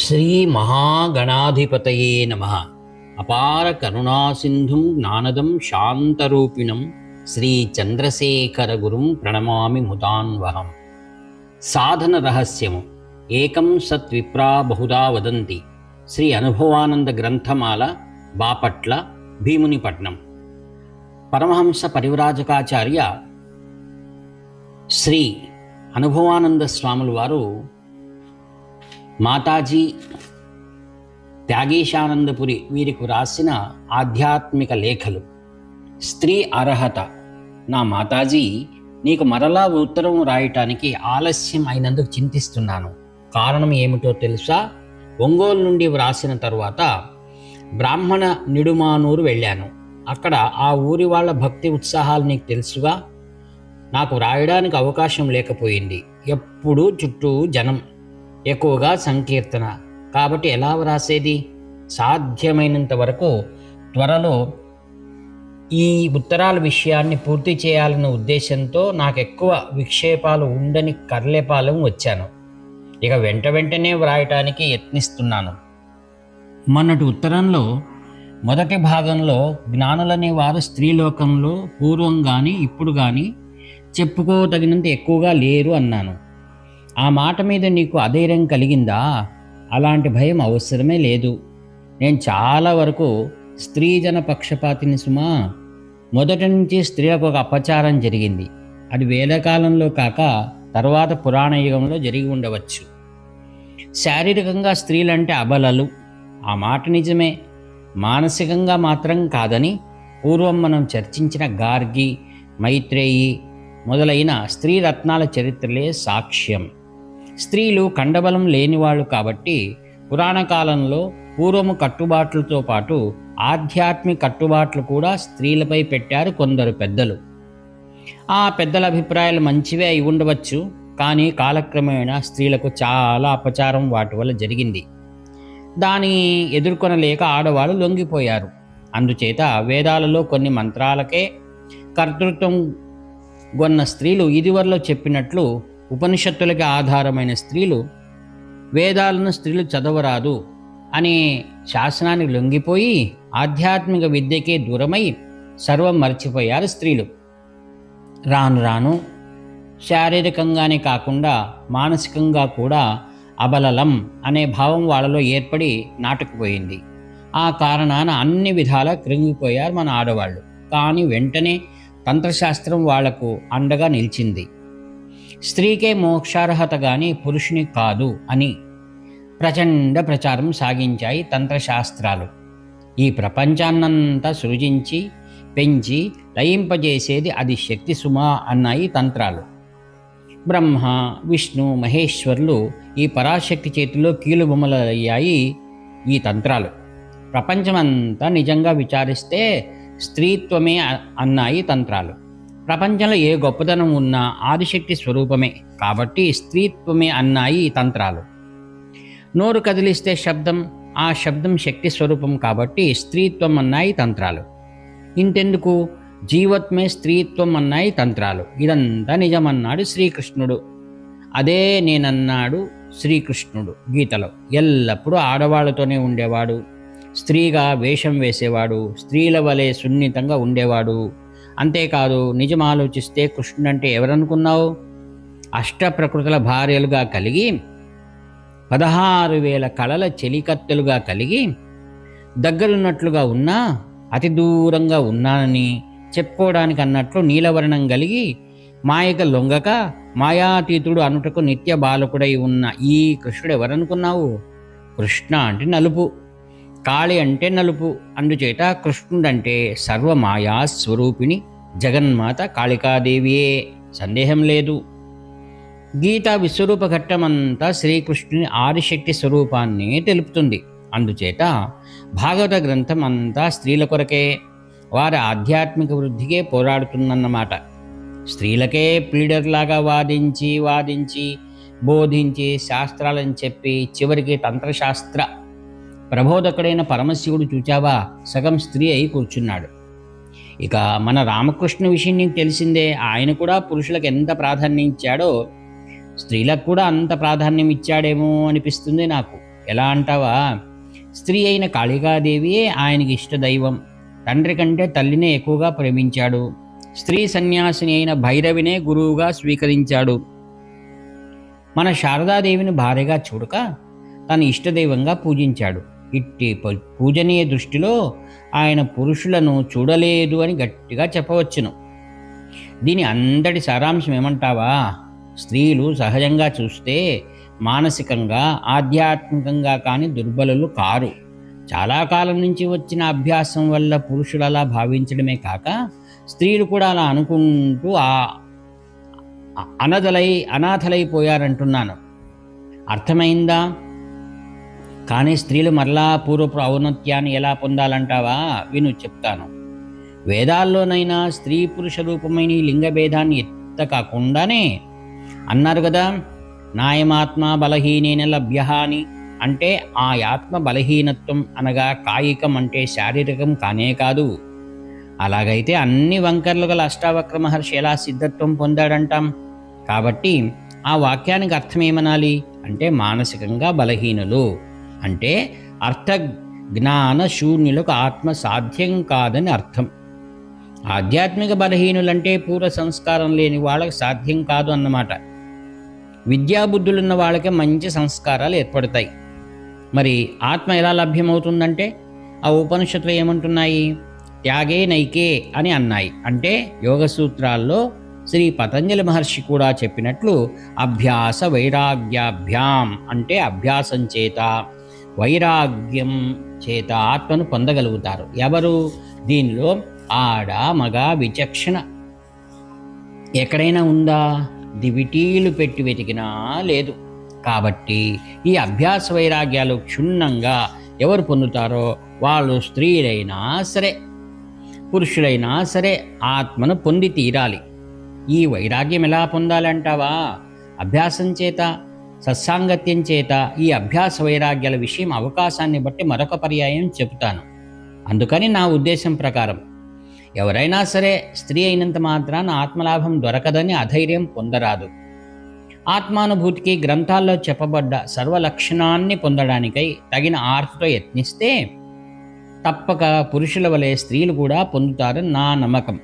శ్రీ మహాగణాధిపతయే నమః. అపార కరుణాసింధుం జ్ఞానదం శాంతరూపిణం శ్రీ చంద్రశేఖర గురుం ప్రణమామి ముదాన్వహం. సాధన రహస్యము ఏకం సత్ విప్రా బహుదా వదంతి. శ్రీ అనుభవానంద గ్రంథమాల, బాపట్ల, భీమునిపట్నం. పరమహంస పరివ్రాజకాచార్య శ్రీ అనుభవానంద స్వాముల వారు మాతాజీ, త్యాగేశానందపురి వీరికి రాసిన ఆధ్యాత్మిక లేఖలు. స్త్రీ అర్హత. నా మాతాజీ, నీకు మరలా ఉత్తరం రాయటానికి ఆలస్యం అయినందుకు చింతిస్తున్నాను. కారణం ఏమిటో తెలుసా? ఒంగోలు నుండి వ్రాసిన తరువాత బ్రాహ్మణ నిడుమానూరు వెళ్ళాను. అక్కడ ఆ ఊరి వాళ్ళ భక్తి ఉత్సాహాలు నీకు తెలుసుగా. నాకు రాయడానికి అవకాశం లేకపోయింది. ఎప్పుడూ చుట్టూ జనం, ఎక్కువగా సంకీర్తన. కాబట్టి ఎలా వ్రాసేది? సాధ్యమైనంత వరకు త్వరలో ఈ ఉత్తరాల విషయాన్ని పూర్తి చేయాలన్న ఉద్దేశంతో నాకు ఎక్కువ విక్షేపాలు ఉండని కర్లేపాలెం వచ్చాను. ఇక వెంటనే వ్రాయటానికి యత్నిస్తున్నాను. మొన్నటి ఉత్తరంలో మొదటి భాగంలో జ్ఞానులనే వారు స్త్రీలోకంలో పూర్వం కానీ ఇప్పుడు కానీ చెప్పుకోదగినంత ఎక్కువగా లేరు అన్నాను. ఆ మాట మీద నీకు అధైర్యం కలిగిందా? అలాంటి భయం అవసరమే లేదు. నేను చాలా వరకు స్త్రీజన పక్షపాతిని సుమా. మొదటి నుంచి స్త్రీలకు ఒక అపచారం జరిగింది. అది వేదకాలంలో కాక తర్వాత పురాణ యుగంలో జరిగి ఉండవచ్చు. శారీరకంగా స్త్రీలంటే అబలలు. ఆ మాట నిజమే. మానసికంగా మాత్రం కాదని పూర్వం మనం చర్చించిన గార్గి, మైత్రేయి మొదలైన స్త్రీ రత్నాల చరిత్రలే సాక్ష్యం. స్త్రీలు కండబలం లేనివాళ్ళు కాబట్టి పురాణ కాలంలో పూర్వము కట్టుబాట్లతో పాటు ఆధ్యాత్మిక కట్టుబాట్లు కూడా స్త్రీలపై పెట్టారు కొందరు పెద్దలు. ఆ పెద్దల అభిప్రాయాలు మంచివే అయి ఉండవచ్చు, కానీ కాలక్రమేణా స్త్రీలకు చాలా అపచారం వాటి వల్ల జరిగింది. దాన్ని ఎదుర్కొనలేక ఆడవాళ్ళు లొంగిపోయారు. అందుచేత వేదాలలో కొన్ని మంత్రాలకే కర్తృత్వం గొన్న స్త్రీలు, ఇదివరలో చెప్పినట్లు ఉపనిషత్తులకి ఆధారమైన స్త్రీలు, వేదాలను స్త్రీలు చదవరాదు అనే శాసనానికి లొంగిపోయి ఆధ్యాత్మిక విద్యకే దూరమై సర్వం మర్చిపోయారు స్త్రీలు. రాను రాను శారీరకంగానే కాకుండా మానసికంగా కూడా అబలలం అనే భావం వాళ్ళలో ఏర్పడి నాటుకుపోయింది. ఆ కారణాన అన్ని విధాలా కృంగిపోయారు మన ఆడవాళ్ళు. కానీ వెంటనే తంత్రశాస్త్రం వాళ్లకు అండగా నిలిచింది. స్త్రీకే మోక్షార్హత కానీ పురుషుని కాదు అని ప్రచండ ప్రచారం సాగించాయి తంత్రశాస్త్రాలు. ఈ ప్రపంచాన్నంతా సృజించి పెంచి లయింపజేసేది అది శక్తి సుమా అన్నాయి తంత్రాలు. బ్రహ్మ, విష్ణు, మహేశ్వరులు ఈ పరాశక్తి చేతిలో కీలుబొమ్మలయ్యాయి ఈ తంత్రాలు. ప్రపంచమంతా నిజంగా విచారిస్తే స్త్రీత్వమే అన్నాయి తంత్రాలు. ప్రపంచంలో ఏ గొప్పతనం ఉన్నా ఆదిశక్తి స్వరూపమే కాబట్టి స్త్రీత్వమే అన్నాయి ఈ తంత్రాలు. నోరు కదిలిస్తే శబ్దం, ఆ శబ్దం శక్తి స్వరూపం కాబట్టి స్త్రీత్వం అన్నాయి తంత్రాలు. ఇంతెందుకు, జీవత్మే స్త్రీత్వం అన్నాయి తంత్రాలు. ఇదంతా నిజమన్నాడు శ్రీకృష్ణుడు. అదే నేనన్నాడు శ్రీకృష్ణుడు గీతలో. ఎల్లప్పుడూ ఆడవాళ్లతోనే ఉండేవాడు, స్త్రీగా వేషం వేసేవాడు, స్త్రీల వలె సున్నితంగా ఉండేవాడు. అంతేకాదు, నిజం ఆలోచిస్తే కృష్ణుడంటే ఎవరనుకున్నావు? అష్టప్రకృతుల భార్యలుగా కలిగి 16,000 కళల చెలికత్తెలుగా కలిగి దగ్గరున్నట్లుగా ఉన్నా అతి దూరంగా ఉన్నానని చెప్పుకోవడానికి అన్నట్లు నీలవర్ణం కలిగి మాయక లొంగక మాయాతీతుడు అనుటకు నిత్య బాలకుడై ఉన్న ఈ కృష్ణుడు ఎవరనుకున్నావు? కృష్ణ అంటే నలుపు, కాళి అంటే నలుపు. అందుచేత కృష్ణుడంటే సర్వమాయా స్వరూపిణి జగన్మాత కాళికాదేవియే, సందేహం లేదు. గీత విశ్వరూప ఘట్టమంతా శ్రీకృష్ణుని ఆదిశక్తి స్వరూపాన్ని తెలుపుతుంది. అందుచేత భాగవత గ్రంథం అంతా స్త్రీల కొరకే, వారి ఆధ్యాత్మిక వృద్ధికే పోరాడుతుందన్నమాట. స్త్రీలకే ప్లీడర్లాగా వాదించి బోధించి శాస్త్రాలని చెప్పి చివరికి తంత్రశాస్త్ర ప్రబోధకుడైన పరమశివుడు చూచావా, సగం స్త్రీ అయి కూర్చున్నాడు. ఇక మన రామకృష్ణ విషయం నీకు తెలిసిందే. ఆయన కూడా పురుషులకు ఎంత ప్రాధాన్యం ఇచ్చాడో స్త్రీలకు కూడా అంత ప్రాధాన్యం ఇచ్చాడేమో అనిపిస్తుంది నాకు. ఎలా అంటావా? స్త్రీ అయిన కాళికాదేవియే ఆయనకి ఇష్టదైవం. తండ్రి కంటే తల్లినే ఎక్కువగా ప్రేమించాడు. స్త్రీ సన్యాసిని అయిన భైరవినే గురువుగా స్వీకరించాడు. మన శారదాదేవిని భార్యగా చూడక తన ఇష్టదైవంగా పూజించాడు. ఇట్టి పూజనీయ దృష్టిలో ఆయన పురుషులను చూడలేదు అని గట్టిగా చెప్పవచ్చును. దీని అంతటి సారాంశం ఏమంటావా? స్త్రీలు సహజంగా చూస్తే మానసికంగా ఆధ్యాత్మికంగా కానీ దుర్బలులు కారు. చాలా కాలం నుంచి వచ్చిన అభ్యాసం వల్ల పురుషులు అలా భావించడమే కాక స్త్రీలు కూడా అలా అనుకుంటూ అనాథలైపోయారంటున్నాను. అర్థమైందా? కానీ స్త్రీలు మరలా పూర్వపు ఔన్నత్యాన్ని ఎలా పొందాలంటావా? విను, చెప్తాను. వేదాల్లోనైనా స్త్రీ పురుష రూపమైన ఈ లింగభేదాన్ని కాకుండానే అన్నారు కదా, నాయమాత్మ బలహీనేన లభ్య అని. అంటే ఆ ఆత్మ బలహీనత్వం అనగా కాయికం అంటే శారీరకం కానే కాదు. అలాగైతే అన్ని వంకర్లు గల అష్టావక్ర మహర్షి ఎలా సిద్ధత్వం పొందాడంటాం? కాబట్టి ఆ వాక్యానికి అర్థం ఏమనాలి అంటే మానసికంగా బలహీనులు అంటే అర్థ జ్ఞాన శూన్యులకు ఆత్మ సాధ్యం కాదని అర్థం. ఆధ్యాత్మిక బలహీనులంటే పూర్వ సంస్కారం లేని వాళ్ళకి సాధ్యం కాదు అన్నమాట. విద్యాబుద్ధులున్న వాళ్ళకే మంచి సంస్కారాలు ఏర్పడతాయి. మరి ఆత్మ ఎలా లభ్యమవుతుందంటే ఆ ఉపనిషత్తులు ఏమంటున్నాయి? త్యాగే నైకే అని అన్నాయి. అంటే యోగ సూత్రాల్లో శ్రీ పతంజలి మహర్షి కూడా చెప్పినట్లు అభ్యాస వైరాగ్యాభ్యాం అంటే అభ్యాసం చేత వైరాగ్యం చేత ఆత్మను పొందగలుగుతారు. ఎవరు? దీనిలో ఆడ మగ విచక్షణ ఎక్కడైనా ఉందా? దివిటీలు పెట్టి వెతికినా లేదు. కాబట్టి ఈ అభ్యాస వైరాగ్యాలు క్షుణ్ణంగా ఎవరు పొందుతారో వాళ్ళు స్త్రీలైనా సరే పురుషులైనా సరే ఆత్మను పొంది తీరాలి. ఈ వైరాగ్యం ఎలా పొందాలంటావా? అభ్యాసం చేత, సత్సాంగత్యం చేత. ఈ అభ్యాస వైరాగ్యాల విషయం అవకాశాన్ని బట్టి మరొక పర్యాయం చెబుతాను. అందుకని నా ఉద్దేశం ప్రకారం ఎవరైనా సరే స్త్రీ అయినంత మాత్రాన ఆత్మలాభం దొరకదని అధైర్యం పొందరాదు. ఆత్మానుభూతికి గ్రంథాల్లో చెప్పబడ్డ సర్వలక్షణాన్ని పొందడానికై తగిన ఆర్తితో యత్నిస్తే తప్పక పురుషుల వలె స్త్రీలు కూడా పొందుతారని నా నమ్మకం.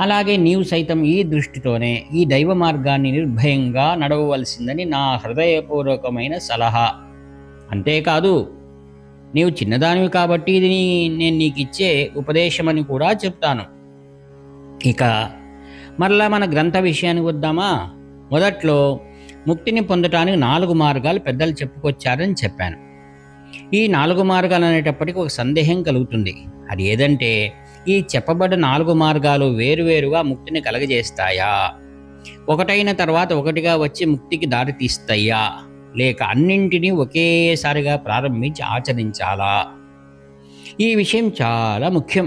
అలాగే నీవు సైతం ఈ దృష్టితోనే ఈ దైవ మార్గాన్ని నిర్భయంగా నడవవలసిందని నా హృదయపూర్వకమైన సలహా. అంతేకాదు, నీవు చిన్నదానివి కాబట్టి ఇది నేను నీకు ఇచ్చే ఉపదేశమని కూడా చెప్తాను. ఇక మరలా మన గ్రంథ విషయానికి వద్దామా? మొదట్లో ముక్తిని పొందటానికి 4 మార్గాలు పెద్దలు చెప్పుకొచ్చారని చెప్పాను. ఈ 4 మార్గాలు అనేటప్పటికీ ఒక సందేహం కలుగుతుంది. అది ఏదంటే, ఈ చెప్పబడ్డ 4 మార్గాలు వేరువేరుగా ముక్తిని కలగజేస్తాయా? ఒకటైన తర్వాత ఒకటిగా వచ్చి ముక్తికి దారి తీస్తాయా? లేక అన్నింటినీ ఒకేసారిగా ప్రారంభించి ఆచరించాలా? ఈ విషయం చాలా ముఖ్యం,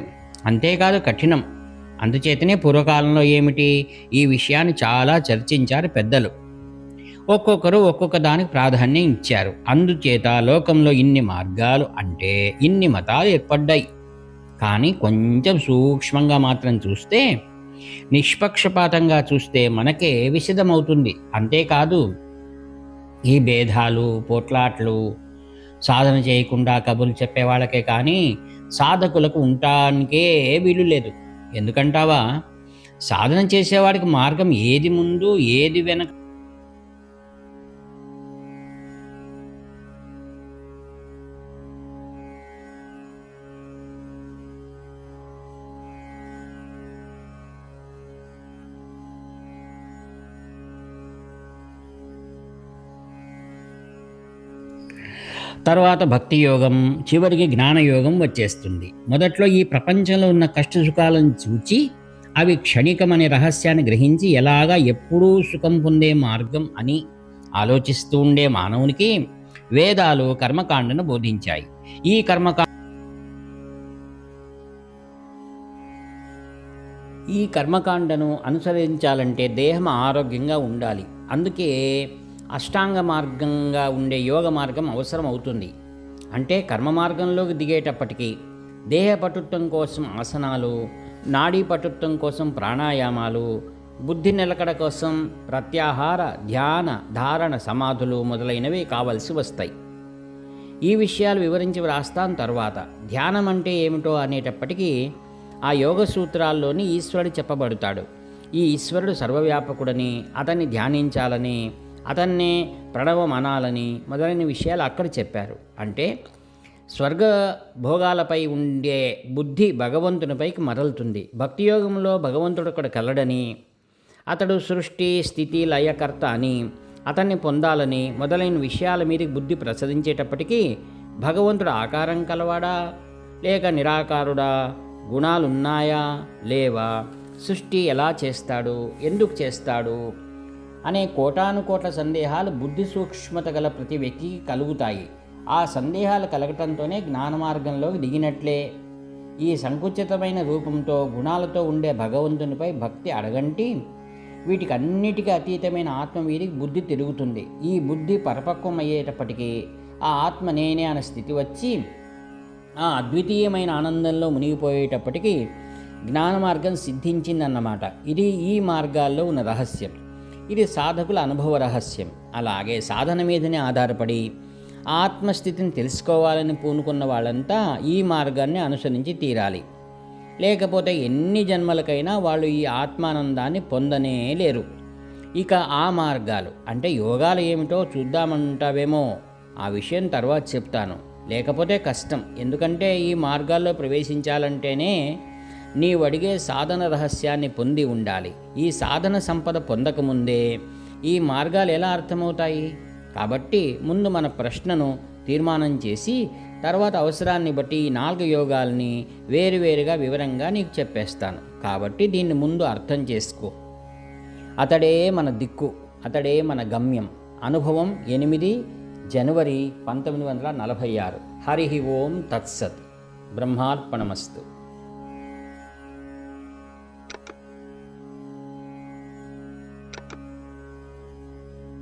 అంతేకాదు కఠినం. అందుచేతనే పూర్వకాలంలో ఈ విషయాన్ని చాలా చర్చించారు పెద్దలు. ఒక్కొక్కరు ఒక్కొక్క దానికి ప్రాధాన్యం ఇచ్చారు. అందుచేత లోకంలో ఇన్ని మార్గాలు అంటే ఇన్ని మతాలు ఏర్పడ్డాయి. కానీ కొంచెం సూక్ష్మంగా మాత్రం చూస్తే, నిష్పక్షపాతంగా చూస్తే మనకే విశదమవుతుంది. అంతేకాదు, ఈ భేదాలు పోట్లాట్లు సాధన చేయకుండా కబుర్లు చెప్పే వాళ్ళకే కానీ సాధకులకు ఉండటానికే వీలు లేదు. ఎందుకంటావా? సాధన చేసేవాడికి మార్గం ఏది ముందు ఏది వెనక తర్వాత భక్తి యోగం, చివరికి జ్ఞానయోగం వచ్చేస్తుంది. మొదట్లో ఈ ప్రపంచంలో ఉన్న కష్టసుఖాలను చూచి అవి క్షణికమనే రహస్యాన్ని గ్రహించి ఎలాగా ఎప్పుడూ సుఖం పొందే మార్గం అని ఆలోచిస్తూ ఉండే మానవునికి వేదాలు కర్మకాండను బోధించాయి. ఈ కర్మకాండను అనుసరించాలంటే దేహం ఆరోగ్యంగా ఉండాలి. అందుకే అష్టాంగ మార్గంగా ఉండే యోగ మార్గం అవసరం అవుతుంది. అంటే కర్మ మార్గంలోకి దిగేటప్పటికీ దేహ పటుత్వం కోసం ఆసనాలు, నాడీ పటుత్వం కోసం ప్రాణాయామాలు, బుద్ధి నిలకడ కోసం ప్రత్యాహార, ధ్యాన, ధారణ, సమాధులు మొదలైనవి కావలసి వస్తాయి. ఈ విషయాలు వివరించి వ్రాస్తాను తర్వాత. ధ్యానం అంటే ఏమిటో అనేటప్పటికీ ఆ యోగ సూత్రాల్లోని ఈశ్వరుడు చెప్పబడతాడు. ఈ ఈశ్వరుడు సర్వవ్యాపకుడని, అతన్ని ధ్యానించాలని, అతన్నే ప్రణవం అనాలని మొదలైన విషయాలు అక్కడ చెప్పారు. అంటే స్వర్గ భోగాలపై ఉండే బుద్ధి భగవంతునిపైకి మరలుతుంది. భక్తి యోగంలో భగవంతుడు అక్కడ కలడని, అతడు సృష్టి స్థితి లయకర్త అని, అతన్ని పొందాలని మొదలైన విషయాల మీదకి బుద్ధి ప్రసరించేటప్పటికీ భగవంతుడు ఆకారం కలవాడా లేక నిరాకారుడా, గుణాలున్నాయా లేవా, సృష్టి ఎలా చేస్తాడు, ఎందుకు చేస్తాడు అనే కోటానుకోట్ల సందేహాలు బుద్ధి సూక్ష్మత గల ప్రతి వ్యక్తికి కలుగుతాయి. ఆ సందేహాలు కలగటంతోనే జ్ఞాన మార్గంలోకి దిగినట్లే. ఈ సంకుచితమైన రూపంతో గుణాలతో ఉండే భగవంతునిపై భక్తి అడగంటి వీటికి అన్నిటికీ అతీతమైన ఆత్మ వీరికి బుద్ధి తిరుగుతుంది. ఈ బుద్ధి పరిపక్వం అయ్యేటప్పటికీ ఆ ఆత్మ నేనే అనే స్థితి వచ్చి ఆ అద్వితీయమైన ఆనందంలో మునిగిపోయేటప్పటికీ జ్ఞాన మార్గం సిద్ధించిందన్నమాట. ఇది ఈ మార్గాల్లో ఉన్న రహస్యం. ఇది సాధకుల అనుభవ రహస్యం. అలాగే సాధన మీదనే ఆధారపడి ఆత్మస్థితిని తెలుసుకోవాలని పూనుకున్న వాళ్ళంతా ఈ మార్గాన్ని అనుసరించి తీరాలి. లేకపోతే ఎన్ని జన్మలకైనా వాళ్ళు ఈ ఆత్మానందాన్ని పొందనే లేరు. ఇక ఆ మార్గాలు అంటే యోగాలు ఏమిటో చూద్దామంటావేమో, ఆ విషయం తర్వాత చెప్తాను. లేకపోతే కష్టం. ఎందుకంటే ఈ మార్గాల్లో ప్రవేశించాలంటేనే నీవు అడిగే సాధన రహస్యాన్ని పొంది ఉండాలి. ఈ సాధన సంపద పొందకముందే ఈ మార్గాలు ఎలా అర్థమవుతాయి? కాబట్టి ముందు మన ప్రశ్నను తీర్మానం చేసి తర్వాత అవసరాన్ని బట్టి ఈ 4 యోగాల్ని వేరువేరుగా వివరంగా నీకు చెప్పేస్తాను. కాబట్టి దీన్ని ముందు అర్థం చేసుకో. అతడే మన దిక్కు, అతడే మన గమ్యం. అనుభవం 8 జనవరి 1946. హరి ఓం తత్సత్. బ్రహ్మార్పణమస్తు.